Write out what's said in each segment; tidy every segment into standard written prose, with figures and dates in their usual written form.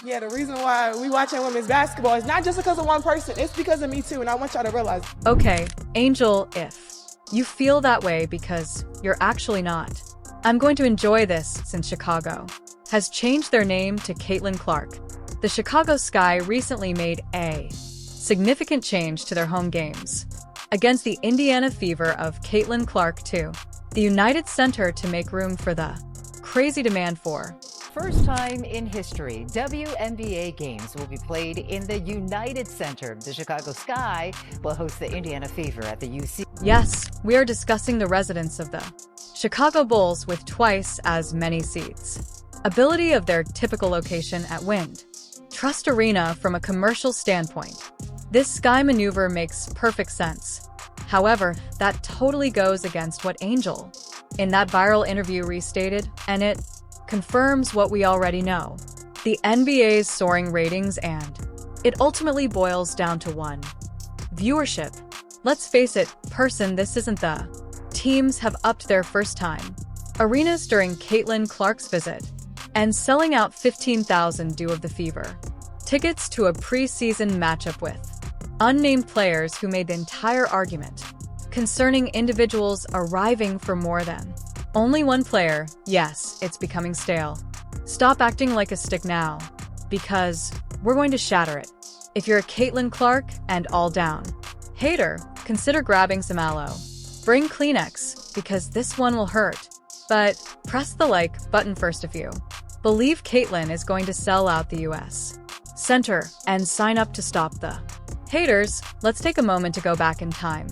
Yeah, the reason why we watching women's basketball is not just because of one person, it's because of me too, and I want y'all to realize. Okay, Angel, if you feel that way because you're actually not, I'm going to enjoy this since Chicago has changed their name to Caitlin Clark. The Chicago Sky recently made a significant change to their home games against the Indiana Fever of Caitlin Clark to the United Center to make room for the crazy demand for. First time in history, WNBA games will be played in the United Center. The Chicago Sky will host the Indiana Fever at the UC. Yes, we are discussing the residents of the Chicago Bulls with twice as many seats. Ability of their typical location at Wind Trust Arena from a commercial standpoint. This Sky maneuver makes perfect sense. However, that totally goes against what Angel in that viral interview restated, and it confirms what we already know. The NBA's soaring ratings, and it ultimately boils down to one: viewership. Let's face it, this isn't the teams have upped their first time arenas during Caitlin Clark's visit and selling out 15,000 due of the Fever tickets to a preseason matchup with unnamed players who made the entire argument concerning individuals arriving for more than only one player. Yes, it's becoming stale. Stop acting like a stick now, because we're going to shatter it. If you're a Caitlin Clark and all down hater, consider grabbing some aloe. Bring Kleenex, because this one will hurt. But press the like button first if you believe Caitlin is going to sell out the US Center and sign up to stop the haters. Let's take a moment to go back in time.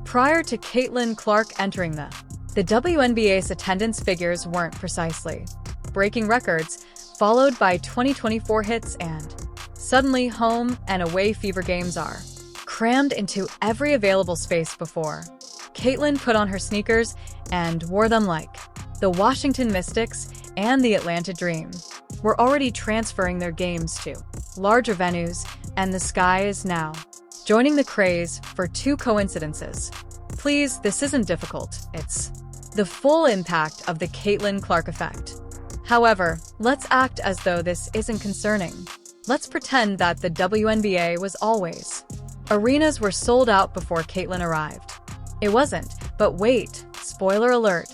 Prior to Caitlin Clark entering the WNBA's attendance figures weren't precisely breaking records, followed by 2024 hits, and suddenly home and away Fever games are crammed into every available space. Before Caitlin put on her sneakers and wore them like the Washington Mystics and the Atlanta Dream were already transferring their games to larger venues, and the Sky is now joining the craze for two coincidences. Please, this isn't difficult. It's the full impact of the Caitlin Clark effect. However, let's act as though this isn't concerning. Let's pretend that the WNBA was always. Arenas were sold out before Caitlin arrived. It wasn't, but wait, spoiler alert.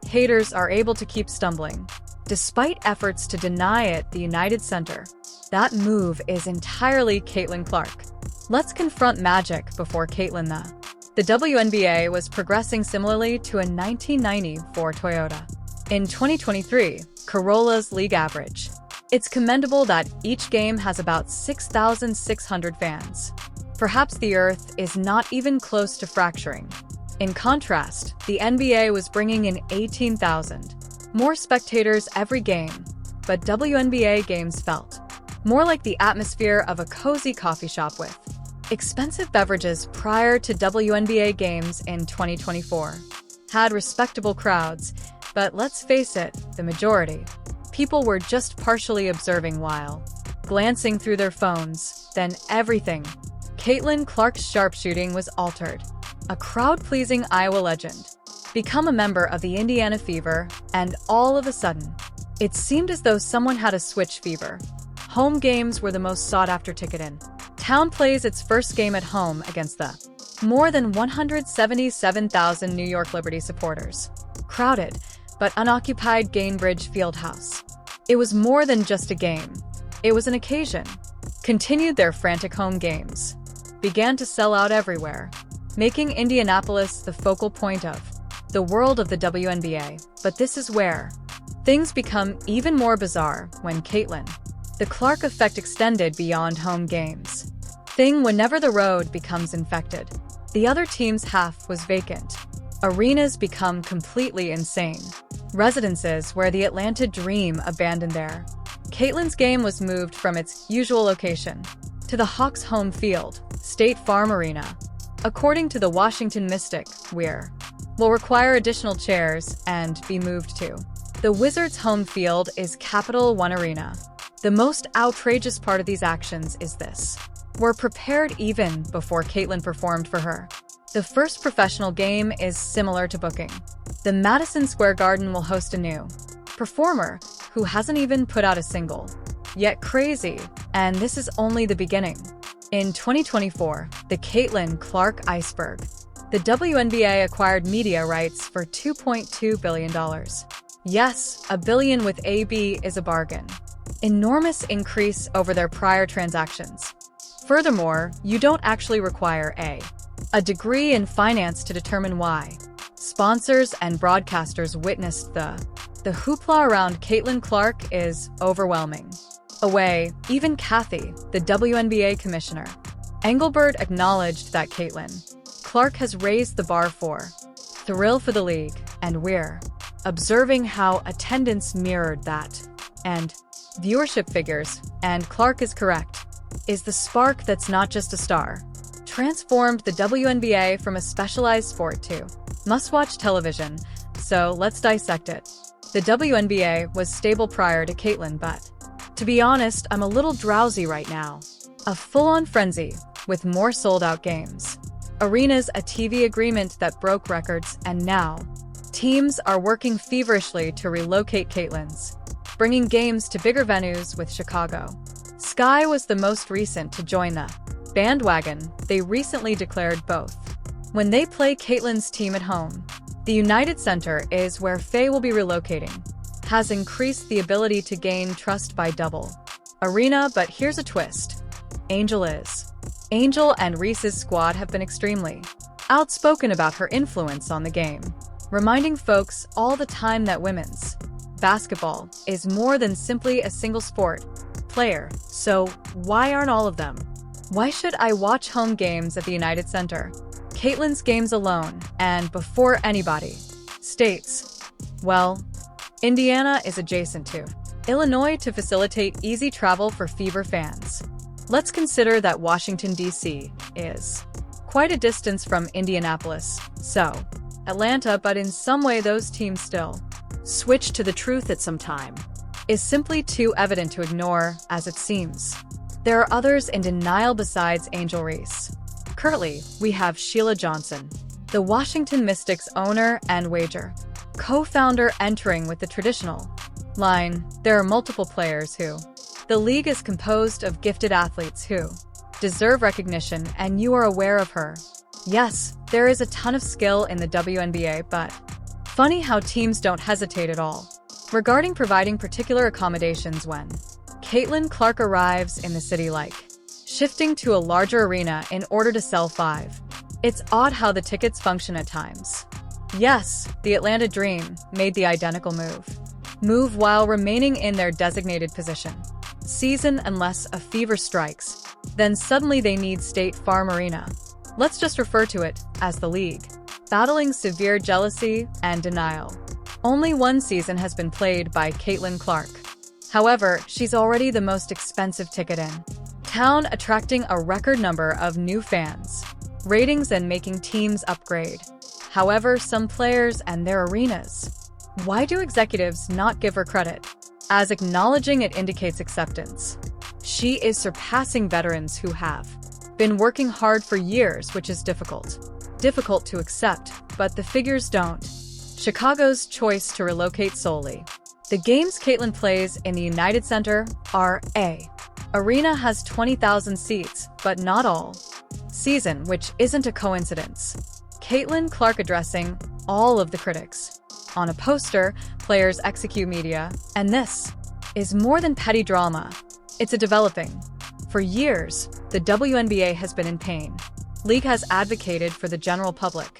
Haters are able to keep stumbling. Despite efforts to deny it, the United Center. That move is entirely Caitlin Clark. Let's confront magic before Caitlin. The WNBA was progressing similarly to a 1994 Toyota. In 2023, Corolla's league average. It's commendable that each game has about 6,600 fans. Perhaps the Earth is not even close to fracturing. In contrast, the NBA was bringing in 18,000 more spectators every game, but WNBA games felt more like the atmosphere of a cozy coffee shop with expensive beverages. Prior to WNBA games in 2024 had respectable crowds, but let's face it, the majority. People were just partially observing while glancing through their phones. Then everything. Caitlin Clark's sharpshooting was altered. A crowd-pleasing Iowa legend. Become a member of the Indiana Fever, and all of a sudden, it seemed as though someone had a switch. Fever home games were the most sought-after ticket in town. Plays its first game at home against the more than 177,000 New York Liberty supporters. Crowded, but unoccupied Gainbridge Fieldhouse. It was more than just a game. It was an occasion. Continued their frantic home games. Began to sell out everywhere, making Indianapolis the focal point of the world of the WNBA. But this is where things become even more bizarre when Caitlin. The Clark effect extended beyond home games. Whenever the road becomes infected, the other team's half was vacant. Arenas become completely insane. Residences where the Atlanta Dream abandoned their. Caitlin's game was moved from its usual location to the Hawks' home field, State Farm Arena. According to the Washington Mystic, will require additional chairs and be moved to. The Wizards' home field is Capital One Arena. The most outrageous part of these actions is this. Were prepared even before Caitlin performed for her. The first professional game is similar to booking. The Madison Square Garden will host a new performer who hasn't even put out a single. yet crazy, and this is only the beginning. In 2024, the Caitlin Clark iceberg. The WNBA acquired media rights for $2.2 billion. Yes, $1 billion with AB is a bargain. Enormous increase over their prior transactions. Furthermore, you don't actually require a degree in finance to determine why. Sponsors and broadcasters witnessed the hoopla around Caitlin Clark is overwhelming. Even Kathy, the WNBA commissioner, Engelbert acknowledged that Caitlin Clark has raised the bar for thrill for the league, and we're observing how attendance mirrored that. And viewership figures, and Clark is correct, is the spark that's not just a star. Transformed the WNBA from a specialized sport to must-watch television, so let's dissect it. The WNBA was stable prior to Caitlin, but to be honest, I'm a little drowsy right now. A full-on frenzy, with more sold-out games. Arenas, a TV agreement that broke records, and now teams are working feverishly to relocate Caitlin's, bringing games to bigger venues with Chicago. Sky was the most recent to join the bandwagon. They recently declared both. When they play Caitlin's team at home, the United Center is where Faye will be relocating, has increased the ability to gain trust by double. Arena, but here's a twist. Angel and Reese's squad have been extremely outspoken about her influence on the game, reminding folks all the time that women's basketball is more than simply a single sport player. So why aren't all of them? Why should I watch home games at the United Center? Caitlin's games alone, and before anybody states, well, Indiana is adjacent to Illinois to facilitate easy travel for Fever fans. Let's consider that Washington, D.C. is quite a distance from Indianapolis, so Atlanta, but in some way those teams still switch to the truth at some time, is simply too evident to ignore, as it seems. There are others in denial besides Angel Reese. Currently, we have Sheila Johnson, the Washington Mystics owner and wager co-founder, entering with the traditional line. There are multiple players who the league is composed of gifted athletes who deserve recognition, and you are aware of her. Yes, there is a ton of skill in the WNBA, but funny how teams don't hesitate at all regarding providing particular accommodations when Caitlin Clark arrives in the city, like shifting to a larger arena in order to sell 5. It's odd how the tickets function at times. Yes, the Atlanta Dream made the identical move while remaining in their designated position. Season unless a fever strikes, then suddenly they need State Farm Arena. Let's just refer to it as the league, battling severe jealousy and denial. Only one season has been played by Caitlin Clark. However, she's already the most expensive ticket in town, attracting a record number of new fans, ratings, and making teams upgrade. However, some players and their arenas. Why do executives not give her credit? As acknowledging it indicates acceptance. She is surpassing veterans who have been working hard for years, which is difficult to accept, but the figures don't. Chicago's choice to relocate solely. The games Caitlin plays in the United Center are arena has 20,000 seats, but not all season, which isn't a coincidence. Caitlin Clark addressing all of the critics. On a poster, players execute media, and this is more than petty drama. It's a developing. For years, the WNBA has been in pain. League has advocated for the general public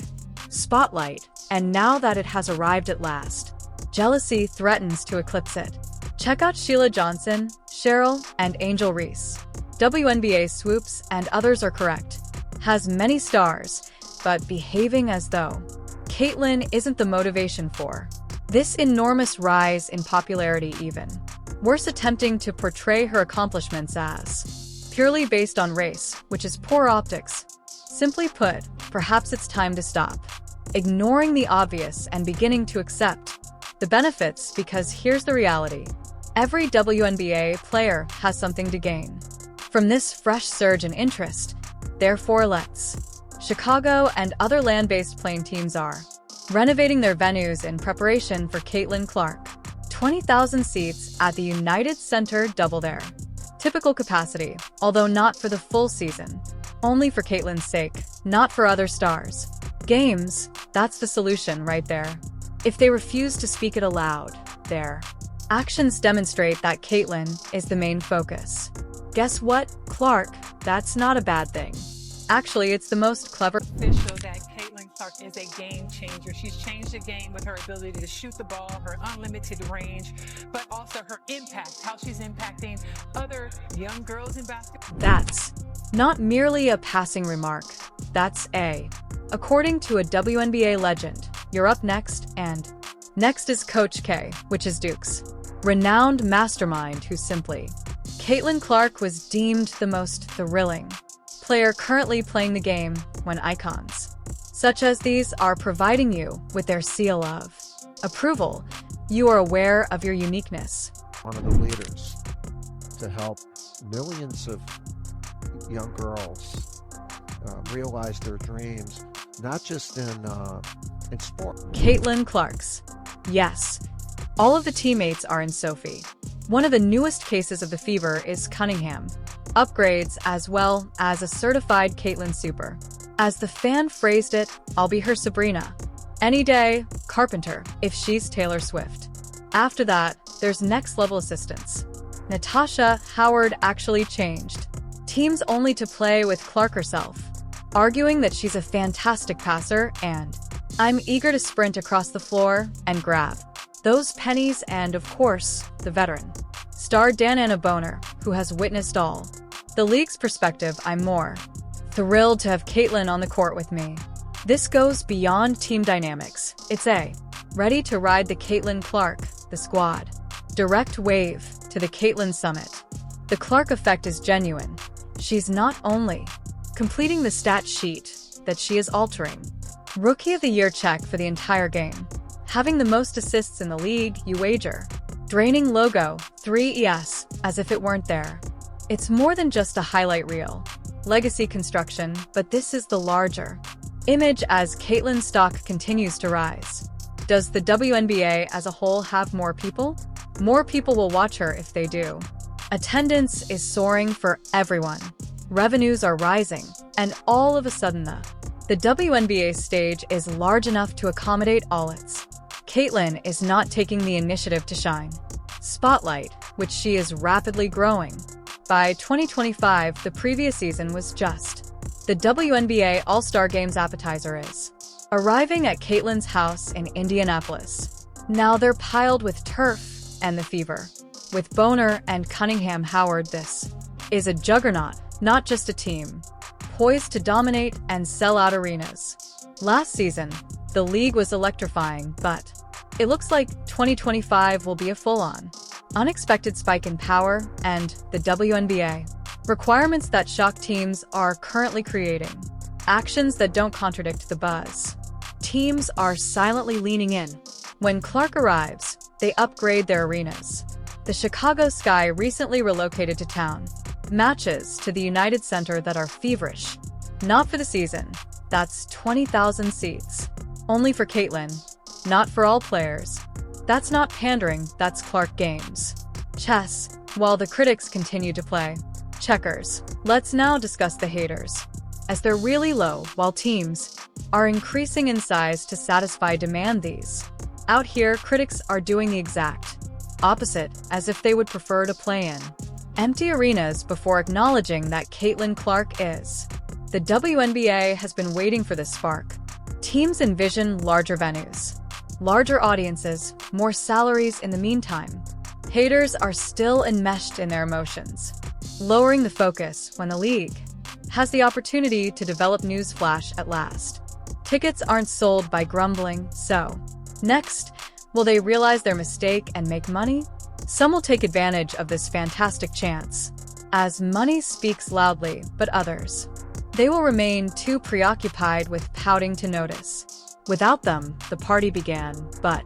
spotlight, and now that it has arrived at last, jealousy threatens to eclipse it. Check out Sheila Johnson, Cheryl, and Angel Reese. WNBA swoops, and others are correct. Has many stars, but behaving as though Caitlin isn't the motivation for this enormous rise in popularity, even worse, attempting to portray her accomplishments as purely based on race, which is poor optics. Simply put, perhaps it's time to stop ignoring the obvious and beginning to accept the benefits, because here's the reality. Every WNBA player has something to gain from this fresh surge in interest. Therefore, Chicago and other land-based playing teams are renovating their venues in preparation for Caitlin Clark. 20,000 seats at the United Center Double Dare. Typical capacity, although not for the full season. Only for Caitlyn's sake, not for other stars. Games, that's the solution right there. If they refuse to speak it aloud, their actions demonstrate that Caitlyn is the main focus. Guess what, Clark? That's not a bad thing. Actually, it's the most clever. Official that Caitlin Clark is a game changer. She's changed the game with her ability to shoot the ball, her unlimited range, but also her impact, how she's impacting other young girls in basketball. That's not merely a passing remark. That's according to a WNBA legend. You're up next, and next is Coach K, which is Duke's renowned mastermind who simply. Caitlin Clark was deemed the most thrilling player currently playing the game when icons such as these are providing you with their seal of approval. You are aware of your uniqueness. One of the leaders to help millions of young girls realize their dreams, not just in sport. Caitlin Clark's. Yes, all of the teammates are in Sophie. One of the newest cases of the fever is Cunningham. Upgrades as well as a certified Caitlyn Super. As the fan phrased it, I'll be her Sabrina. Any day, Carpenter, if she's Taylor Swift. After that, there's next level assistance. Natasha Howard actually changed teams only to play with Clark herself, arguing that she's a fantastic passer and I'm eager to sprint across the floor and grab those pennies, and of course, the veteran star Dananna Boner, who has witnessed all. The league's perspective, I'm more thrilled to have Caitlyn on the court with me. This goes beyond team dynamics. It's ready to ride the Caitlin Clark, the squad. Direct wave to the Caitlyn Summit. The Clark effect is genuine. She's not only completing the stat sheet that she is altering. Rookie of the Year check for the entire game. Having the most assists in the league, you wager. Draining logo, 3 ES, as if it weren't there. It's more than just a highlight reel. Legacy construction, but this is the larger image as Caitlyn's stock continues to rise. Does the WNBA as a whole have more people? More people will watch her if they do. Attendance is soaring for everyone. Revenues are rising, and all of a sudden the WNBA stage is large enough to accommodate all its. Caitlyn is not taking the initiative to shine spotlight, which she is rapidly growing. By 2025, the previous season was just the WNBA All-Star Games appetizer is arriving at Caitlyn's house in Indianapolis. Now they're piled with turf and the fever. With Boner and Cunningham Howard, this is a juggernaut, not just a team, poised to dominate and sell out arenas. Last season, the league was electrifying, but it looks like 2025 will be a full-on, unexpected spike in power, and the WNBA. Requirements that shock teams are currently creating. Actions that don't contradict the buzz. Teams are silently leaning in. When Clark arrives, they upgrade their arenas. The Chicago Sky recently relocated to town. Matches to the United Center that are feverish. Not for the season. That's 20,000 seats. Only for Caitlyn. Not for all players. That's not pandering, that's Clark games. Chess, while the critics continue to play checkers. Let's now discuss the haters. As they're really low, while teams are increasing in size to satisfy demand. These out here, critics are doing the exact opposite, as if they would prefer to play in empty arenas before acknowledging that Caitlin Clark is. The WNBA has been waiting for this spark. Teams envision larger venues, larger audiences, more salaries. In the meantime, haters are still enmeshed in their emotions, lowering the focus when the league has the opportunity to develop news flash at last. Tickets aren't sold by grumbling, so next, will they realize their mistake and make money? Some will take advantage of this fantastic chance, as money speaks loudly, but others, they will remain too preoccupied with pouting to notice. Without them, the party began, but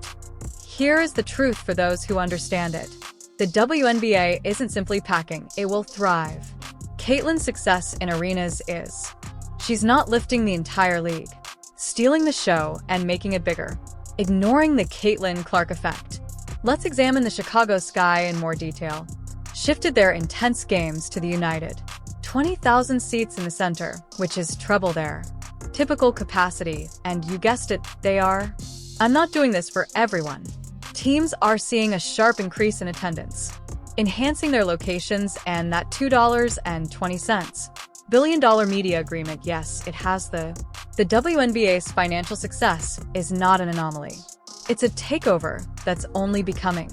here is the truth for those who understand it. The WNBA isn't simply packing, it will thrive. Caitlyn's success in arenas is. She's not lifting the entire league, stealing the show and making it bigger, ignoring the Caitlin Clark effect. Let's examine the Chicago Sky in more detail. Shifted their intense games to the United. 20,000 seats in the center, which is treble there. Typical capacity, and you guessed it, they are. I'm not doing this for everyone. Teams are seeing a sharp increase in attendance, enhancing their locations, and that $2.20 billion media agreement, yes, it has the WNBA's financial success is not an anomaly. It's a takeover that's only began.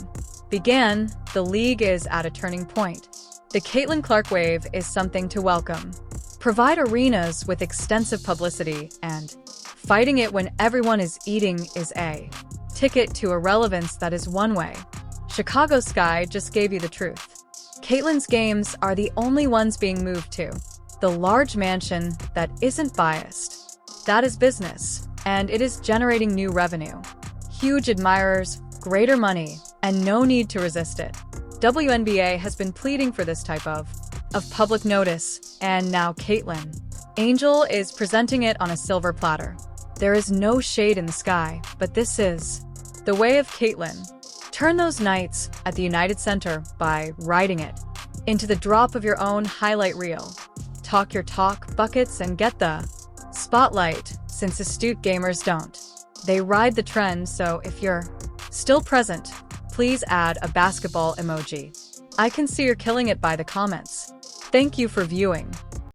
The league is at a turning point. The Caitlin Clark wave is something to welcome. Provide arenas with extensive publicity, and fighting it when everyone is eating is a ticket to irrelevance that is one way. Chicago Sky just gave you the truth. Caitlin's games are the only ones being moved to the large mansion that isn't biased. That is business, and it is generating new revenue. Huge admirers, greater money, and no need to resist it. WNBA has been pleading for this type of public notice, and now Caitlin Angel is presenting it on a silver platter. There is no shade in the sky, but this is the way of Caitlin. Turn those nights at the United Center by writing it into the drop of your own highlight reel. Talk your talk, buckets, and get the spotlight, since astute gamers don't. They ride the trend, so if you're still present, please add a basketball emoji. I can see you're killing it by the comments. Thank you for viewing.